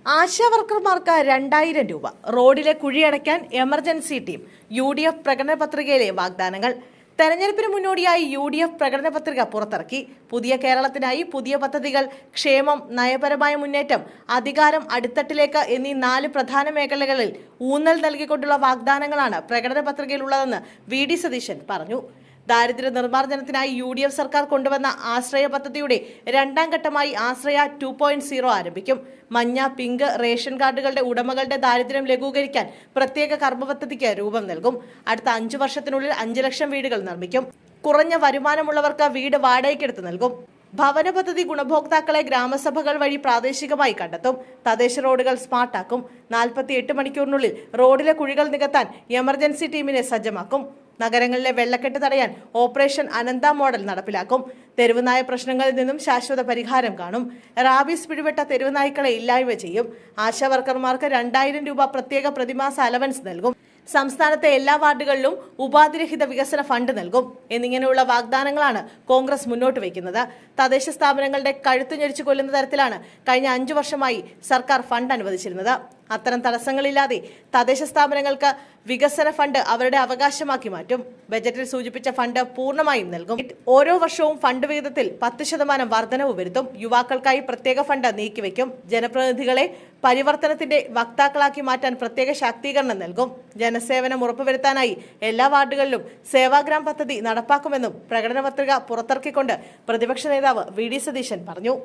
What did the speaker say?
ആശാവർക്കർമാർക്ക് 2000 രൂപ. റോഡിലെ കുഴിയടയ്ക്കാൻ emergency team. UDF പ്രകടന പത്രികയിലെ വാഗ്ദാനങ്ങൾ. തെരഞ്ഞെടുപ്പിന് മുന്നോടിയായി UDF പ്രകടന പത്രിക പുറത്തിറക്കി. പുതിയ കേരളത്തിനായി പുതിയ പദ്ധതികൾ, ക്ഷേമം, നയപരമായ മുന്നേറ്റം, അധികാരം അടിത്തട്ടിലേക്ക് എന്നീ 4 പ്രധാന മേഖലകളിൽ ഊന്നൽ നൽകിക്കൊണ്ടുള്ള വാഗ്ദാനങ്ങളാണ് പ്രകടന പത്രികയിലുള്ളതെന്ന് VD സതീശൻ പറഞ്ഞു. ദാരിദ്ര്യ നിർമ്മാർജ്ജനത്തിനായി UDF സർക്കാർ കൊണ്ടുവന്ന ആശ്രയ പദ്ധതിയുടെ 2ാം ഘട്ടമായി ആശ്രയ 2.0 ആരംഭിക്കും. മഞ്ഞ, പിങ്ക് റേഷൻ കാർഡുകളുടെ ഉടമകളുടെ ദാരിദ്ര്യം ലഘൂകരിക്കാൻ പ്രത്യേക കർമ്മ പദ്ധതിക്ക് രൂപം നൽകും. അടുത്ത 5 വർഷത്തിനുള്ളിൽ 5 ലക്ഷം വീടുകൾ നിർമ്മിക്കും. കുറഞ്ഞ വരുമാനമുള്ളവർക്ക് വീട് വാടകയ്ക്കെടുത്ത് നൽകും. ഭവന പദ്ധതി ഗുണഭോക്താക്കളെ ഗ്രാമസഭകൾ വഴി പ്രാദേശികമായി കണ്ടെത്തും. തദ്ദേശ റോഡുകൾ സ്മാർട്ടാക്കും. 48 മണിക്കൂറിനുള്ളിൽ റോഡിലെ കുഴികൾ നികത്താൻ എമർജൻസി ടീമിനെ സജ്ജമാക്കും. നഗരങ്ങളിലെ വെള്ളക്കെട്ട് തടയാൻ ഓപ്പറേഷൻ അനന്ത മോഡൽ നടപ്പിലാക്കും. തെരുവുനായ പ്രശ്നങ്ങളിൽ നിന്നും ശാശ്വത പരിഹാരം കാണും. റാബീസ് പിടിപെട്ട തെരുവുനായ്ക്കളെ ഇല്ലായ്മ ചെയ്യും. ആശാവർക്കർമാർക്ക് 2000 രൂപ പ്രത്യേക പ്രതിമാസ അലവൻസ് നൽകും. സംസ്ഥാനത്തെ എല്ലാ വാർഡുകളിലും ഉപാധിരഹിത വികസന ഫണ്ട് നൽകും. എന്നിങ്ങനെയുള്ള വാഗ്ദാനങ്ങളാണ് കോൺഗ്രസ് മുന്നോട്ട് വയ്ക്കുന്നത്. തദ്ദേശ സ്ഥാപനങ്ങളുടെ കഴുത്തു ഞെരിച്ചു കൊല്ലുന്ന തരത്തിലാണ് കഴിഞ്ഞ 5 വർഷമായി സർക്കാർ ഫണ്ട് അനുവദിച്ചിരുന്നത്. അത്തരം തടസ്സങ്ങളില്ലാതെ തദ്ദേശ സ്ഥാപനങ്ങൾക്ക് വികസന ഫണ്ട് അവരുടെ അവകാശമാക്കി മാറ്റും. ബജറ്റിൽ സൂചിപ്പിച്ച ഫണ്ട് പൂർണ്ണമായും നൽകും. ഓരോ വർഷവും ഫണ്ട് വിഹിതത്തിൽ 10% വർധനവ് വരുത്തും. യുവാക്കൾക്കായി പ്രത്യേക ഫണ്ട് നീക്കിവെക്കും. ജനപ്രതിനിധികളെ പരിവർത്തനത്തിന്റെ വക്താക്കളാക്കി മാറ്റാൻ പ്രത്യേക ശാക്തീകരണം നൽകും. ജനസേവനം ഉറപ്പുവരുത്താനായി എല്ലാ വാർഡുകളിലും സേവാഗ്രാം പദ്ധതി നടപ്പാക്കുമെന്നും പ്രകടന പത്രിക പുറത്തിറക്കിക്കൊണ്ട് പ്രതിപക്ഷ നേതാവ് VD സതീശൻ പറഞ്ഞു.